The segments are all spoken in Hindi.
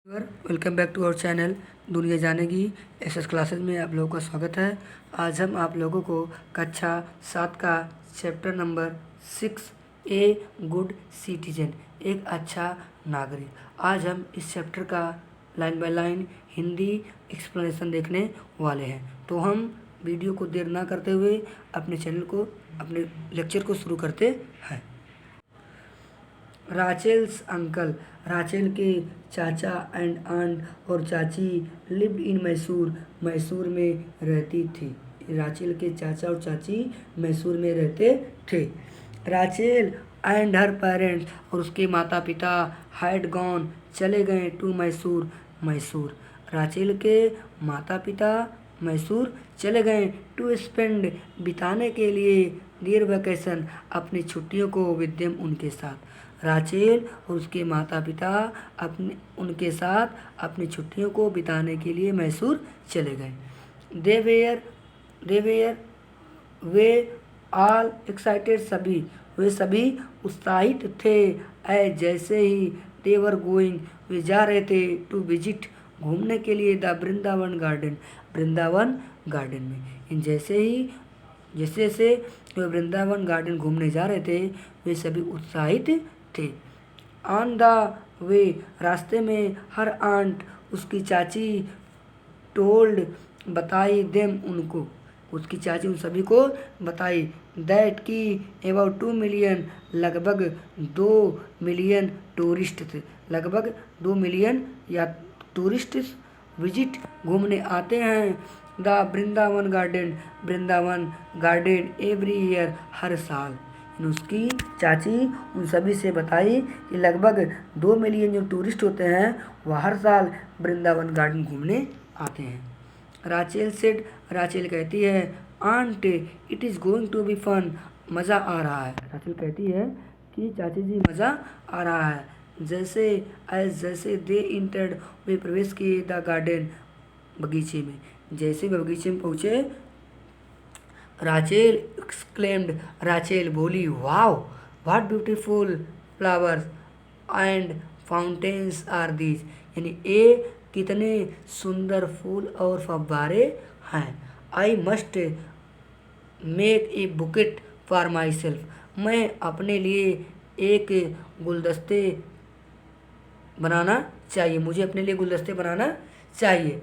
Welcome back to our channel दुनिया जानेगी एसएस क्लासेस में आप लोगों का स्वागत है। आज हम आप लोगों को कक्षा 7 का chapter number 6 a good citizen एक अच्छा नागरिक, आज हम इस चैप्टर का line by line Hindi explanation देखने वाले हैं। तो हम वीडियो को देर ना करते हुए अपने लेक्चर को शुरू करते हैं। राचेल्स अंकल, राचेल के चाचा एंड आंट और चाची लिव्ड इन मैसूर, मैसूर में रहती थी। राचेल के चाचा और चाची मैसूर में रहते थे। राचेल एंड हर पेरेंट्स और उसके माता पिता हैड गॉन चले गए टू मैसूर, मैसूर। राचेल के माता पिता मैसूर चले गए टू स्पेंड बिताने के लिए देयर वैकेशन अपनी छुट्टियों को विद देम उनके साथ। राचेल और उसके माता पिता उनके साथ अपनी छुट्टियों को बिताने के लिए मैसूर चले गए। वे ऑल एक्साइटेड, वे सभी उत्साहित थे। एज जैसे ही दे वर गोइंग, वे जा रहे थे टू विजिट घूमने के लिए the Vrindavan garden, Vrindavan garden में। जैसे से वे वृंदावन गार्डन घूमने जा रहे थे, वे सभी उत्साहित थे। ऑन द वे, रास्ते में हर आंट, उसकी चाची टोल्ड बताई देम उनको, उसकी चाची उन सभी को बताई दैट की अबाउट 2 मिलियन, लगभग 2 मिलियन टूरिस्ट थे, लगभग 2 मिलियन या टूरिस्ट विजिट घूमने आते हैं the Vrindavan garden, Vrindavan garden every year, हर साल। उसकी चाची उन सभी से बताई कि लगभग 2 मिलियन जो टूरिस्ट होते हैं वह हर साल वृंदावन गार्डन घूमने आते हैं। राचेल सेड, राचेल कहती है aunt it is going to be fun, मज़ा आ रहा है। राचेल कहती है कि चाची जी मज़ा आ रहा है। जैसे दे इंटर्ड, वे प्रवेश किए द गार्डन, बगीचे में। जैसे वे बगीचे में पहुँचे, राचेल एक्सक्लेम्ड, राचेल बोली wow what beautiful flowers and fountains are these, यानी ये कितने सुंदर फूल और फव्वारे हैं। I must make a bouquet for myself, मैं अपने लिए एक गुलदस्ते बनाना चाहिए, मुझे अपने लिए गुलदस्ते बनाना चाहिए।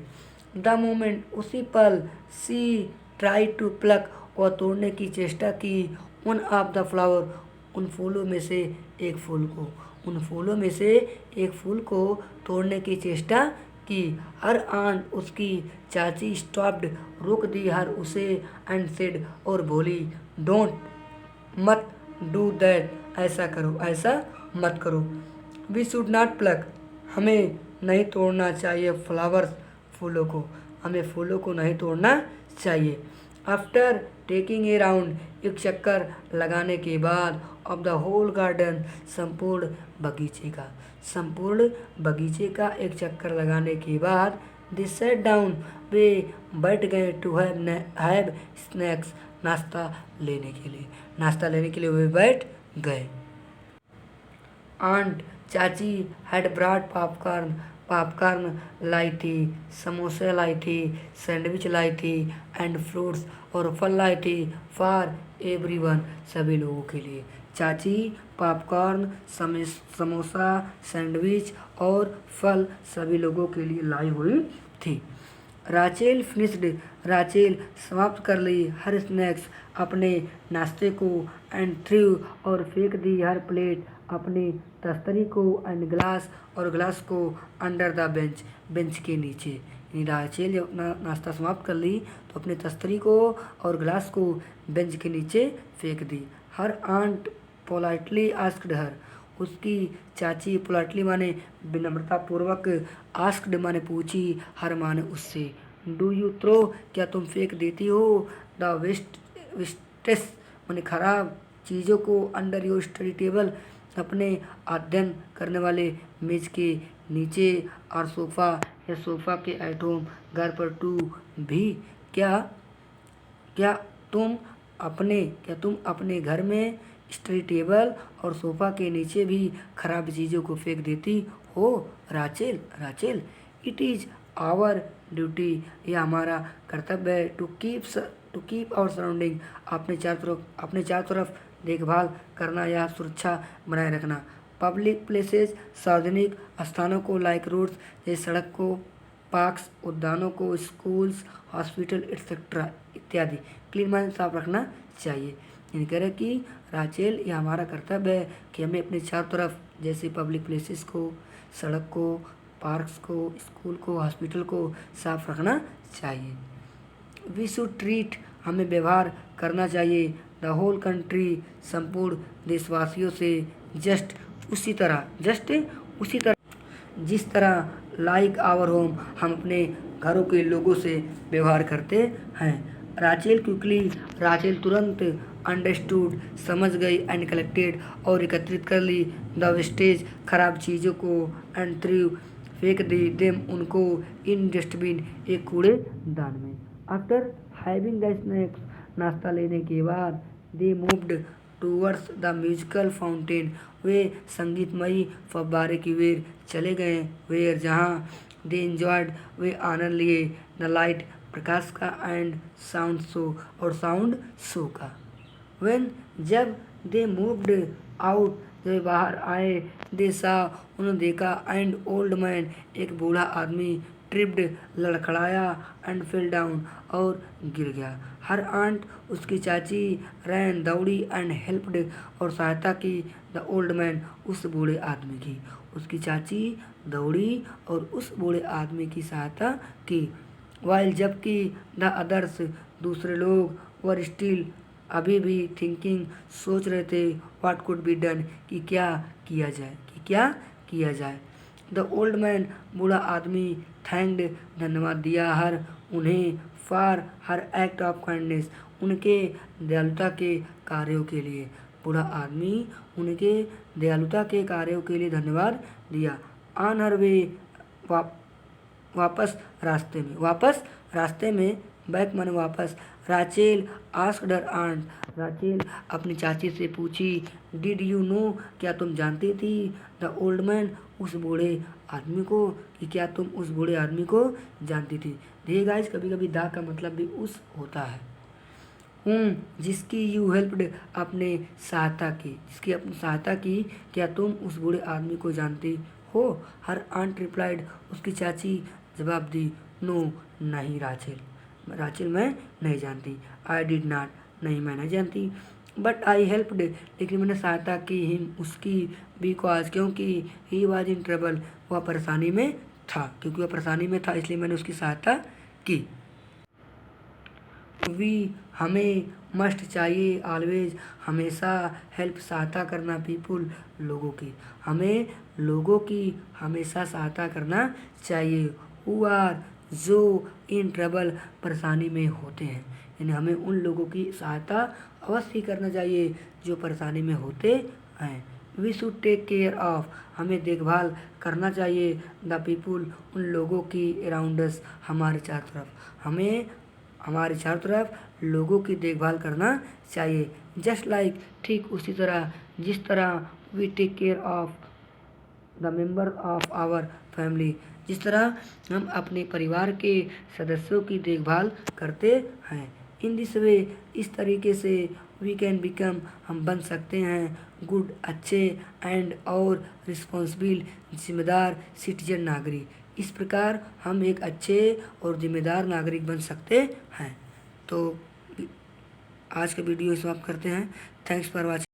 द मोमेंट, उसी पल, सी ट्राई टू प्लक, वह तोड़ने की चेष्टा की वन ऑफ द फ्लावर, उन फूलों में से एक फूल को, उन फूलों में से एक फूल को तोड़ने की चेष्टा की। हर आंट, उसकी चाची स्टॉप्ड, रोक दी हर उसे एंड सेड, और बोली डोंट, मत, डू दैट, ऐसा करो, ऐसा मत करो। वी शुड नॉट प्लक, हमें नहीं तोड़ना चाहिए फ्लावर्स, फूलों को, हमें फूलों को नहीं तोड़ना चाहिए। आफ्टर टेकिंग ए राउंड, एक चक्कर लगाने के बाद ऑफ द होल गार्डन, संपूर्ण बगीचे का एक चक्कर लगाने के बाद दे सैट डाउन, वे बैठ गए टू हैव स्नैक्स, नाश्ता लेने के लिए वे बैठ गए। आंट, चाची हैड ब्रॉट पॉपकॉर्न, पॉपकॉर्न लाई थी, समोसे लाई थी, सैंडविच लाई थी एंड फ्रूट्स, और फल लाई थी फॉर एवरीवन, सभी लोगों के लिए। चाची पॉपकॉर्न, समोसा, सैंडविच और फल सभी लोगों के लिए लाई हुई थी। राचेल फिनिश्ड, राचेल समाप्त कर ली हर स्नैक्स, अपने नाश्ते को एंड थ्रू, और फेंक दी हर प्लेट, अपनी तस्तरी को एंड ग्लास, और ग्लास को अंडर द बेंच, बेंच के नीचे। राचेल जब अपना नाश्ता समाप्त कर ली तो अपने तस्तरी को और ग्लास को बेंच के नीचे फेंक दी। Her aunt politely asked her, उसकी चाची पोलाइटली माने विनम्रतापूर्वक, आस्क्ड माने पूछी, हर माने उससे। डू यू थ्रो, क्या तुम फेंक देती हो द वेस्टेस माने खराब चीज़ों को अंडर योर स्टडी टेबल, अपने अध्ययन करने वाले मेज के नीचे, और सोफ़ा या सोफ़ा के एट होम, घर पर टू भी, क्या तुम अपने घर में स्टडी टेबल और सोफ़ा के नीचे भी खराब चीज़ों को फेंक देती हो Rachel Rachel, it is our duty, यह हमारा कर्तव्य है टू कीप आवर सराउंडिंग, अपने चारों तरफ देखभाल करना या सुरक्षा बनाए रखना। पब्लिक प्लेसेस, सार्वजनिक स्थानों को, लाइक रोड्स, जैसे सड़क को, पार्क्स, उद्यानों को, स्कूल्स, हॉस्पिटल एक्सेट्रा इत्यादि, क्लीन माइंड साफ रखना चाहिए। यानी कह रहे कि राचेल, यह हमारा कर्तव्य है कि हमें अपने चारों तरफ जैसे पब्लिक प्लेसेस को, सड़क को, पार्क्स को, स्कूल को, हॉस्पिटल को साफ रखना चाहिए। वी शुड ट्रीट, हमें व्यवहार करना चाहिए, द होल कंट्री, संपूर्ण देशवासियों से, जस्ट उसी तरह जिस तरह लाइक आवर होम, हम अपने घरों के लोगों से व्यवहार करते हैं। राचेल क्विकली, राचेल तुरंत, अंडरस्टूड, समझ गई, एंड कलेक्टेड, और एकत्रित कर ली, द वेस्टेज, खराब चीज़ों को, एंड थ्रू, फेंक दी, देम, उनको, इन डस्टबिन, एक कूड़े दान में। आफ्टर हैविंग द स्नैक्स, नाश्ता लेने के बाद, they moved towards the musical fountain, वे संगीतमयी फव्वारे की ओर चले गए, वेयर, जहाँ, दे एंजॉयड, वे आनंद लिए, द लाइट, प्रकाश का, एंड साउंड शो, और साउंड शो का। व्हेन, जब, दे मूव्ड आउट, जब बाहर आए, दे सा, उन्होंने देखा, एंड ओल्ड मैन, एक बूढ़ा आदमी, ट्रिप्ड, लड़खड़ाया, एंड फेल डाउन, और गिर गया। हर आंट, उसकी चाची, रैन, दौड़ी, एंड हेल्प्ड, और सहायता की, द ओल्ड मैन, उस बूढ़े आदमी की। उसकी चाची दौड़ी और उस बूढ़े आदमी की सहायता की। वाइल, जबकि, द अदर्स, दूसरे लोग, वर स्टिल, अभी भी, थिंकिंग, सोच रहे थे, व्हाट कुड बी डन, कि क्या किया जाए। द ओल्ड मैन, बूढ़ा आदमी, थैंक्ड, धन्यवाद दिया, हर, उन्हें, for her act of kindness, उनके दयालुता के कार्यों के लिए। बूढ़ा आदमी उनके दयालुता के कार्यों के लिए धन्यवाद दिया। ऑन हर वे, वापस रास्ते में, बैक माने वापस। Rachel asked her aunt, Rachel अपनी चाची से पूछी, डिड यू नो, क्या तुम जानती थी, द ओल्ड मैन, उस बूढ़े आदमी को, कि क्या तुम उस बूढ़े आदमी को जानती थी। देखिए गाइस, कभी कभी दा का मतलब भी उस होता है। जिसकी यू हेल्प्ड, अपनी सहायता की, क्या तुम उस बूढ़े आदमी को जानती हो। हर आंट रिप्लाइड, उसकी चाची जवाब दी, नो, नहीं राचेल मैं नहीं जानती। आई डिड नॉट, नहीं मैं नहीं जानती। बट आई हेल्प्ड, लेकिन मैंने सहायता की, हिम, उसकी, बिकॉज, क्योंकि, ही वॉज इन ट्रबल, वह परेशानी में था, इसलिए मैंने उसकी सहायता की। वी, हमें, मस्ट, चाहिए, ऑलवेज, हमेशा, हेल्प, सहायता करना, पीपुल, लोगों की, हमें लोगों की हमेशा सहायता करना चाहिए। हु आर, जो, इन ट्रबल, परेशानी में होते हैं, यानी हमें उन लोगों की सहायता अवश्य करना चाहिए जो परेशानी में होते हैं। We should take care of, हमें देखभाल करना चाहिए, द पीपुल, उन लोगों की, अराउंड अस, हमारे चारों तरफ, हमें हमारे चारों तरफ लोगों की देखभाल करना चाहिए। जस्ट लाइक, ठीक उसी तरह, जिस तरह, we take care of the member of our family, जिस तरह हम अपने परिवार के सदस्यों की देखभाल करते हैं। इन दिस वे, इस तरीके से, वी कैन बिकम, हम बन सकते हैं, गुड, अच्छे, एंड, और, रिस्पॉन्सिबल, जिम्मेदार, सिटीजन, नागरिक, इस प्रकार हम एक अच्छे और जिम्मेदार नागरिक बन सकते हैं। तो आज का वीडियो समाप्त करते हैं। Thanks for watching.